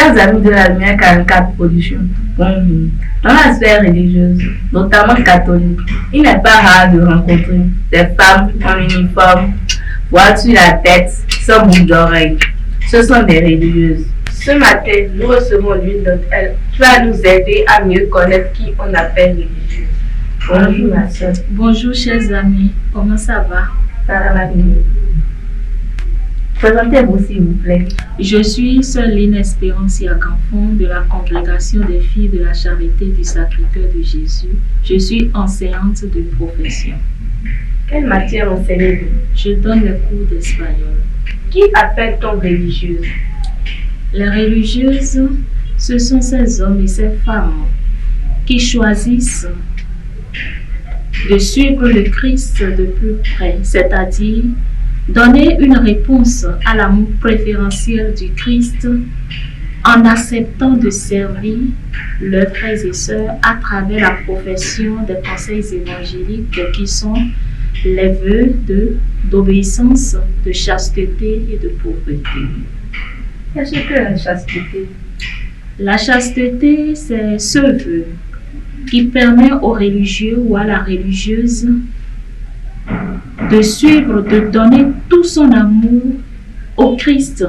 Chers amis de la Lumière 44 Production, bonjour. Dans la sphère religieuse, notamment catholique, il n'est pas rare de rencontrer des femmes en uniforme, voile sur la tête, sans boucle d'oreille. Ce sont des religieuses. Ce matin, nous recevons l'une d'entre elles qui va nous aider à mieux connaître qui on appelle religieuse. Bonjour ma soeur. Bonjour chers amis, comment ça va? Ça va bien. Présentez-vous s'il vous plaît. Je suis sœur Lynn Espérance Yaganfon de la congrégation des filles de la charité du Sacré-Cœur de Jésus. Je suis enseignante de profession. Quelle matière enseignez-vous? Je donne les cours d'espagnol. Qui appelle-t-on religieuse? Les religieuses, ce sont ces hommes et ces femmes qui choisissent de suivre le Christ de plus près, c'est-à-dire donner une réponse à l'amour préférentiel du Christ en acceptant de servir leurs frères et sœurs à travers la profession des conseils évangéliques qui sont les vœux d'obéissance, de chasteté et de pauvreté. Qu'est-ce que la chasteté? La chasteté, c'est ce vœu qui permet au religieux ou à la religieuse de suivre, de donner tout son amour au Christ.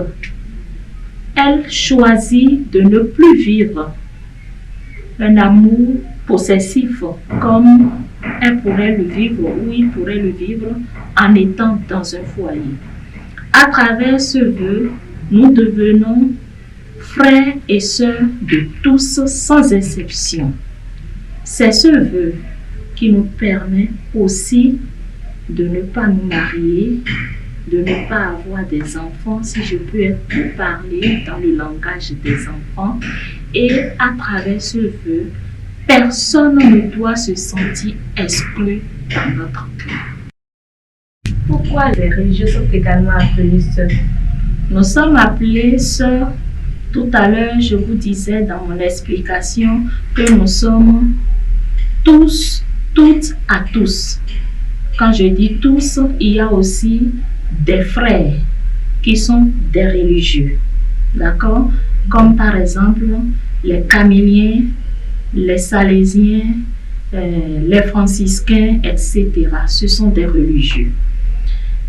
Elle choisit de ne plus vivre un amour possessif comme elle pourrait le vivre ou il pourrait le vivre en étant dans un foyer. À travers ce vœu, nous devenons frères et sœurs de tous sans exception. C'est ce vœu qui nous permet aussi de ne pas nous marier, de ne pas avoir des enfants, si je peux parler dans le langage des enfants. Et à travers ce vœu, personne ne doit se sentir exclu dans notre cœur. Pourquoi les religieux sont également appelés sœurs? Nous sommes appelés sœurs. Tout à l'heure, je vous disais dans mon explication que nous sommes tous, toutes à tous. Quand je dis tous, il y a aussi des frères qui sont des religieux. D'accord? Comme par exemple les caméliens, les salésiens, les franciscains, etc. Ce sont des religieux.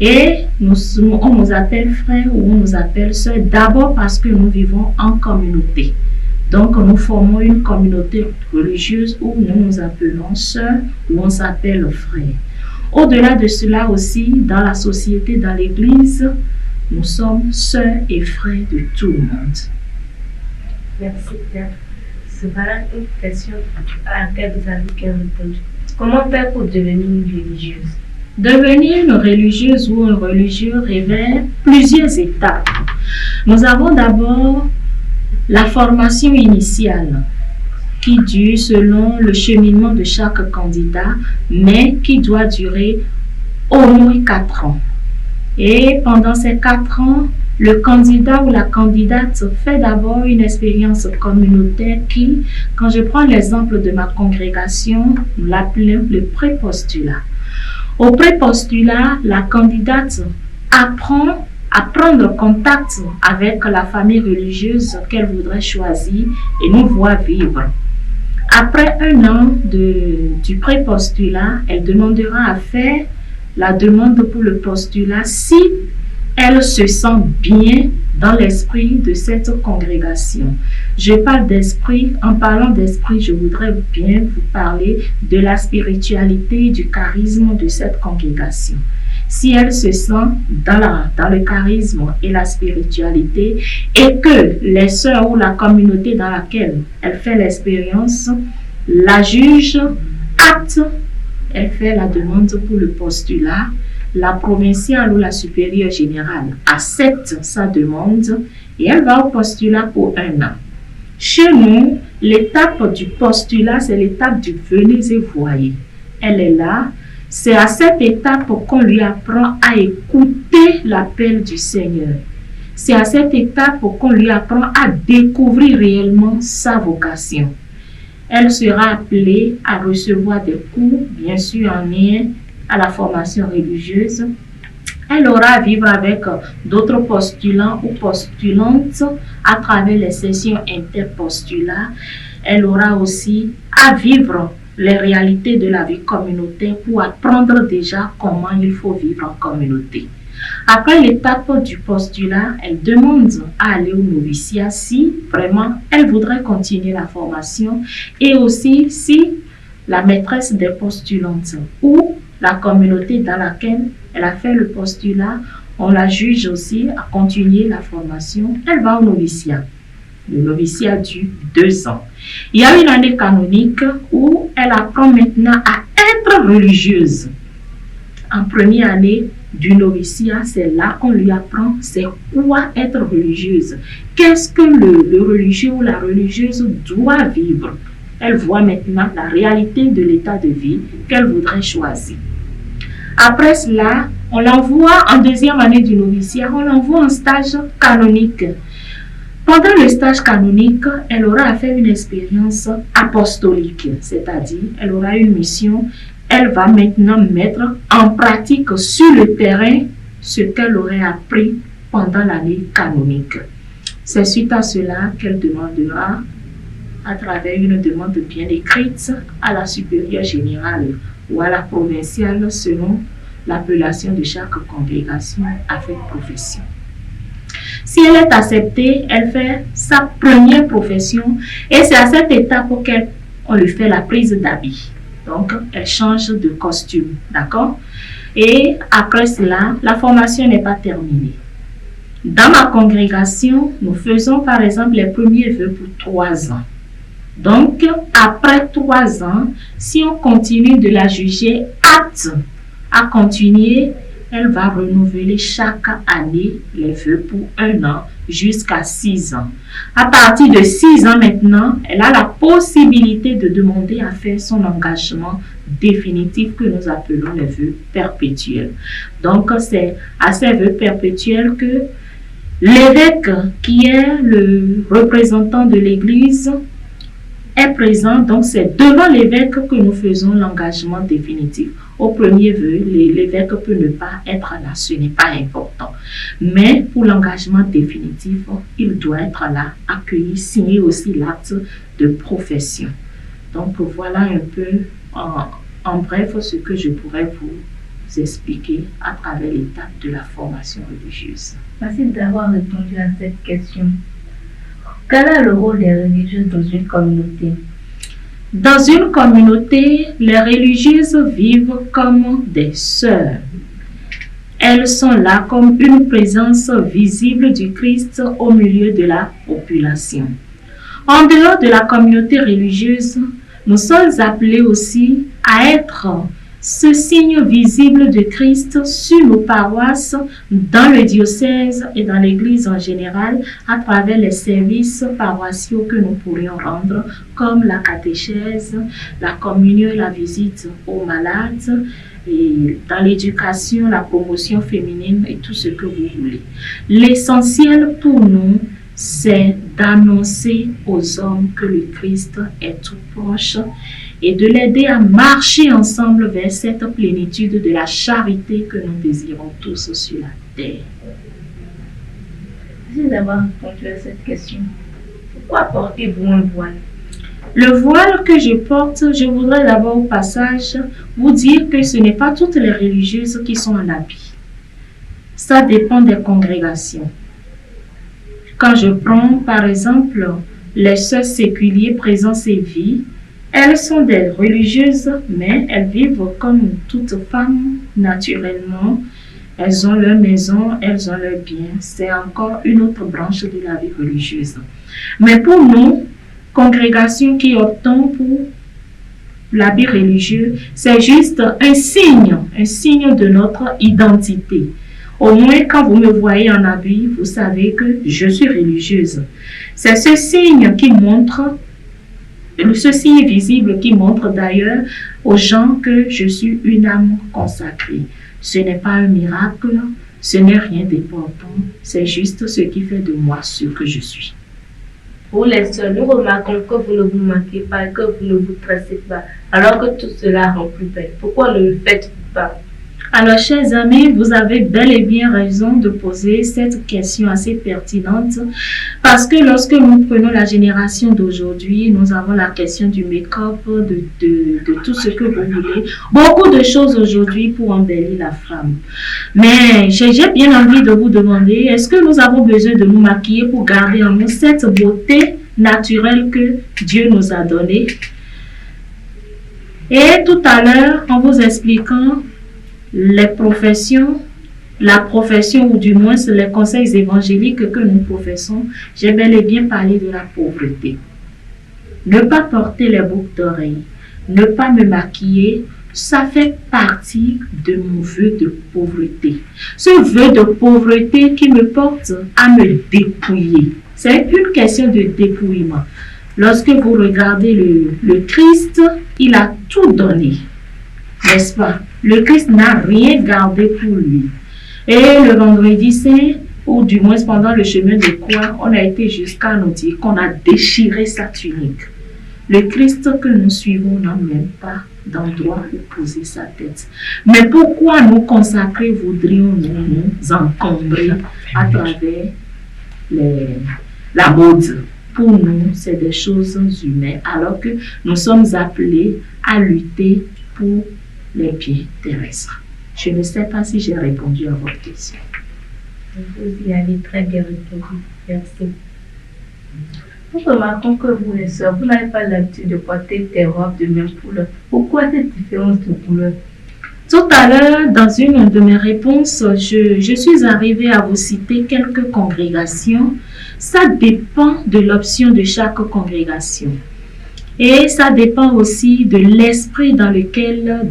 Et on nous appelle frères ou on nous appelle sœurs d'abord parce que nous vivons en communauté. Donc nous formons une communauté religieuse où nous nous appelons sœurs ou on s'appelle frères. Au-delà de cela aussi, dans la société, dans l'église, nous sommes sœurs et frères de tout le monde. Merci bien. Voilà une question à laquelle vous avez bien répondu. Comment faire pour devenir une religieuse? Devenir une religieuse ou un religieux révèle plusieurs étapes. Nous avons d'abord la formation initiale qui dure selon le cheminement de chaque candidat, mais qui doit durer au moins 4 ans. Et pendant ces 4 ans, le candidat ou la candidate fait d'abord une expérience communautaire qui, quand je prends l'exemple de ma congrégation, nous l'appelons le pré-postulat. Au pré-postulat, la candidate apprend à prendre contact avec la famille religieuse qu'elle voudrait choisir et nous voir vivre. Après 1 an du pré-postulat, elle demandera à faire la demande pour le postulat si elle se sent bien dans l'esprit de cette congrégation. Je parle d'esprit. En parlant d'esprit, je voudrais bien vous parler de la spiritualité et du charisme de cette congrégation. Si elle se sent dans le charisme et la spiritualité et que les sœurs ou la communauté dans laquelle elle fait l'expérience la juge apte, elle fait la demande pour le postulat. La provinciale ou la supérieure générale accepte sa demande et elle va au postulat pour 1 an. Chez nous, l'étape du postulat, c'est l'étape du venez et voyez. Elle est là. C'est à cette étape qu'on lui apprend à écouter l'appel du Seigneur. C'est à cette étape qu'on lui apprend à découvrir réellement sa vocation. Elle sera appelée à recevoir des cours, bien sûr en lien à la formation religieuse. Elle aura à vivre avec d'autres postulants ou postulantes à travers les sessions interpostulats. Elle aura aussi à vivre les réalités de la vie communautaire pour apprendre déjà comment il faut vivre en communauté. Après l'étape du postulat, elle demande à aller au noviciat si vraiment elle voudrait continuer la formation et aussi si la maîtresse des postulantes ou la communauté dans laquelle elle a fait le postulat, on la juge aussi à continuer la formation, elle va au noviciat. Le noviciat dure 2 ans. Il y a une année canonique où elle apprend maintenant à être religieuse. En première année du noviciat, c'est là qu'on lui apprend c'est quoi être religieuse. Qu'est-ce que le religieux ou la religieuse doit vivre. Elle voit maintenant la réalité de l'état de vie qu'elle voudrait choisir. Après cela, on l'envoie en 2e année du noviciat, on l'envoie en stage canonique. Pendant le stage canonique, elle aura à faire une expérience apostolique, c'est-à-dire elle aura une mission. Elle va maintenant mettre en pratique sur le terrain ce qu'elle aurait appris pendant l'année canonique. C'est suite à cela qu'elle demandera, à travers une demande bien écrite, à la supérieure générale ou à la provinciale selon l'appellation de chaque congrégation avec profession. Si elle est acceptée, elle fait sa première profession et c'est à cette étape qu'on lui fait la prise d'habit. Donc, elle change de costume, d'accord? Et après cela, la formation n'est pas terminée. Dans ma congrégation, nous faisons par exemple les premiers vœux pour 3 ans. Donc, après 3 ans, si on continue de la juger apte à continuer, elle va renouveler chaque année les vœux pour 1 an jusqu'à 6 ans. À partir de 6 ans maintenant, elle a la possibilité de demander à faire son engagement définitif que nous appelons les vœux perpétuels. Donc, c'est à ces vœux perpétuels que l'évêque, qui est le représentant de l'Église, est présent. Donc, c'est devant l'évêque que nous faisons l'engagement définitif. Au premier vœu, l'évêque peut ne pas être là, ce n'est pas important. Mais pour l'engagement définitif, il doit être là, accueilli, signer aussi l'acte de profession. Donc, voilà un peu en bref ce que je pourrais vous expliquer à travers l'étape de la formation religieuse. Merci d'avoir répondu à cette question. Quel est le rôle des religieuses dans une communauté? Dans une communauté, les religieuses vivent comme des sœurs. Elles sont là comme une présence visible du Christ au milieu de la population. En dehors de la communauté religieuse, nous sommes appelés aussi à être ce signe visible de Christ sur nos paroisses, dans le diocèse et dans l'Église en général, à travers les services paroissiaux que nous pourrions rendre, comme la catéchèse, la communion et la visite aux malades, et dans l'éducation, la promotion féminine et tout ce que vous voulez. L'essentiel pour nous, c'est d'annoncer aux hommes que le Christ est tout proche et de l'aider à marcher ensemble vers cette plénitude de la charité que nous désirons tous sur la terre. Merci d'avoir répondu à cette question. Pourquoi portez-vous un voile? Le voile que je porte, je voudrais d'abord au passage vous dire que ce n'est pas toutes les religieuses qui sont en habit. Ça dépend des congrégations. Quand je prends par exemple les sœurs séculiers Présence et Vie, elles sont des religieuses, mais elles vivent comme toutes femmes naturellement. Elles ont leur maison, elles ont leur bien. C'est encore une autre branche de la vie religieuse. Mais pour nous, congrégations qui optons pour l'habit religieux, c'est juste un signe de notre identité. Au moins, quand vous me voyez en habit, vous savez que je suis religieuse. C'est ce signe qui montre, ce signe visible qui montre d'ailleurs aux gens que je suis une âme consacrée. Ce n'est pas un miracle, ce n'est rien d'important, c'est juste ce qui fait de moi ce que je suis. Pour les sœurs, nous remarquons que vous ne vous manquez pas, que vous ne vous tracez pas, alors que tout cela rend plus belle. Pourquoi ne le faites-vous pas? Alors, chers amis, vous avez bel et bien raison de poser cette question assez pertinente parce que lorsque nous prenons la génération d'aujourd'hui, nous avons la question du make-up, de tout ce que vous voulez. Beaucoup de choses aujourd'hui pour embellir la femme. Mais j'ai bien envie de vous demander, est-ce que nous avons besoin de nous maquiller pour garder en nous cette beauté naturelle que Dieu nous a donnée? Et tout à l'heure, en vous expliquant les professions, la profession ou du moins les conseils évangéliques que nous professons, j'ai bel et bien parlé de la pauvreté. Ne pas porter les boucles d'oreilles, ne pas me maquiller, ça fait partie de mon vœu de pauvreté. Ce vœu de pauvreté qui me porte à me dépouiller. C'est une question de dépouillement. Lorsque vous regardez le Christ, il a tout donné, n'est-ce pas? Le Christ n'a rien gardé pour lui. Et le vendredi saint, ou du moins pendant le chemin de croix, on a été jusqu'à nous dire qu'on a déchiré sa tunique. Le Christ que nous suivons n'a même pas d'endroit où poser sa tête. Mais pourquoi nous consacrer voudrions-nous nous encombrer à travers la mode? Pour nous, c'est des choses humaines, alors que nous sommes appelés à lutter pour les biens terrestres. Je ne sais pas si j'ai répondu à votre question. Vous y avez très bien répondu. Merci. Nous remarquons que vous, les sœurs, vous n'avez pas l'habitude de porter des robes de même couleur. Pourquoi cette différence de couleur? Tout à l'heure, dans une de mes réponses, je suis arrivée à vous citer quelques congrégations. Ça dépend de l'option de chaque congrégation. Et ça dépend aussi de l'esprit dans lequel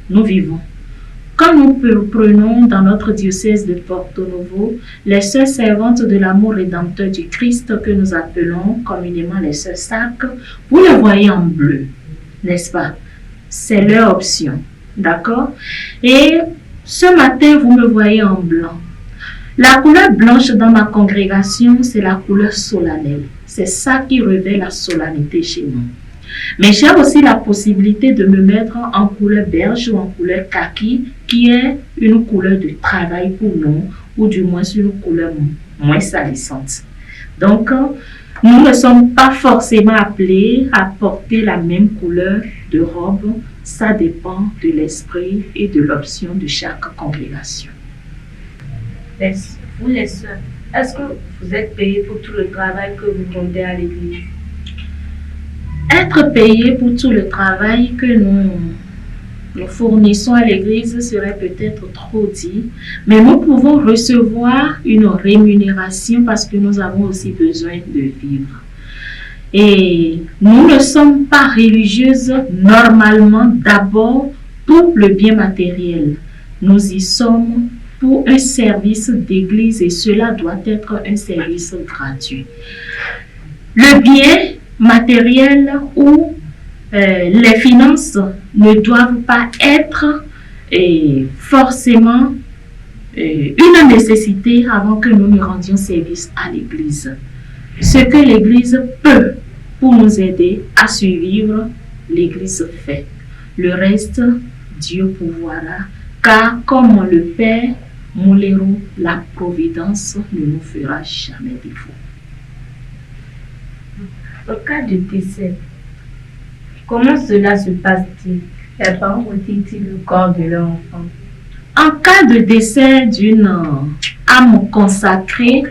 nous vivons. Quand nous prenons dans notre diocèse de Porto Novo, les sœurs servantes de l'amour rédempteur du Christ que nous appelons communément les sœurs sacres, vous les voyez en bleu, n'est-ce pas? C'est leur option, d'accord? Et ce matin, vous me voyez en blanc. La couleur blanche dans ma congrégation, c'est la couleur solennelle. C'est ça qui révèle la solennité chez nous. Mais j'ai aussi la possibilité de me mettre en couleur beige ou en couleur kaki, qui est une couleur de travail pour nous, ou du moins une couleur moins salissante. Donc, nous ne sommes pas forcément appelés à porter la même couleur de robe. Ça dépend de l'esprit et de l'option de chaque congrégation. Vous les sœurs, est-ce que vous êtes payés pour tout le travail que vous rendez à l'église? Être payé pour tout le travail que nous fournissons à l'église serait peut-être trop dit, mais nous pouvons recevoir une rémunération parce que nous avons aussi besoin de vivre. Et nous ne sommes pas religieuses normalement d'abord pour le bien matériel. Nous y sommes pour un service d'église et cela doit être un service gratuit. Le bien matériel ou les finances ne doivent pas être forcément une nécessité avant que nous ne rendions service à l'église. Ce que l'église peut pour nous aider à survivre, l'église fait. Le reste, Dieu pourvoira, car comme on le Père, Moulero, la providence ne nous fera jamais défaut. Au cas de décès, comment cela se passe-t-il? Les parents retirent-ils le corps de leur enfant? En cas de décès d'une âme consacrée,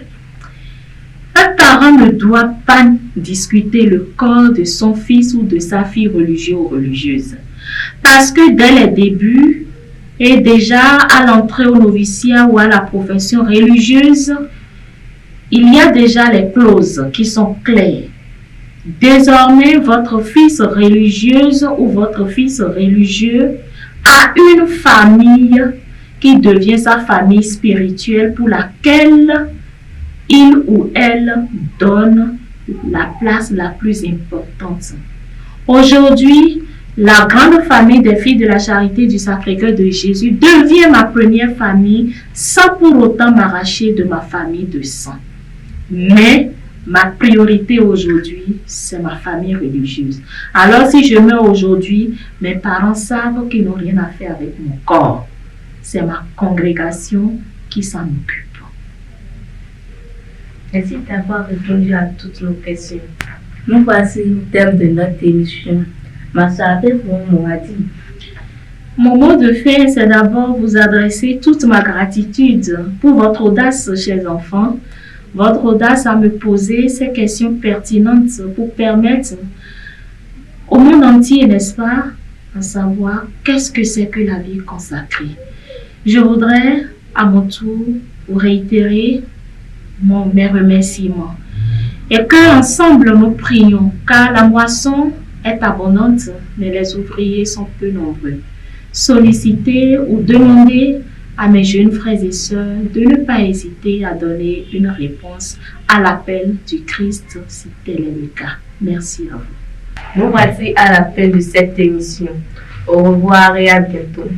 un parent ne doit pas discuter le corps de son fils ou de sa fille religieux ou religieuse. Parce que dès les débuts, et déjà à l'entrée au noviciat ou à la profession religieuse, il y a déjà les clauses qui sont claires. Désormais, votre fils religieuse ou votre fils religieux a une famille qui devient sa famille spirituelle pour laquelle il ou elle donne la place la plus importante. Aujourd'hui, la grande famille des filles de la charité du Sacré-Cœur de Jésus devient ma première famille sans pour autant m'arracher de ma famille de sang. Mais ma priorité aujourd'hui, c'est ma famille religieuse. Alors si je meurs aujourd'hui, mes parents savent qu'ils n'ont rien à faire avec mon corps. c'est ma congrégation qui s'en occupe. Merci d'avoir répondu à toutes nos questions. Nous voici au thème de notre émission. Ma soeur, pour moi, dit. Mon mot de fin, c'est d'abord vous adresser toute ma gratitude pour votre audace, chers enfants, votre audace à me poser ces questions pertinentes pour permettre au monde entier, n'est-ce pas, à savoir qu'est-ce que c'est que la vie consacrée. Je voudrais à mon tour vous réitérer mes remerciements et qu'ensemble nous prions, car la moisson est abondante, mais les ouvriers sont peu nombreux. Solliciter ou demander à mes jeunes frères et sœurs de ne pas hésiter à donner une réponse à l'appel du Christ si tel est le cas. Merci à vous. Nous voici à la fin de cette émission. Au revoir et à bientôt.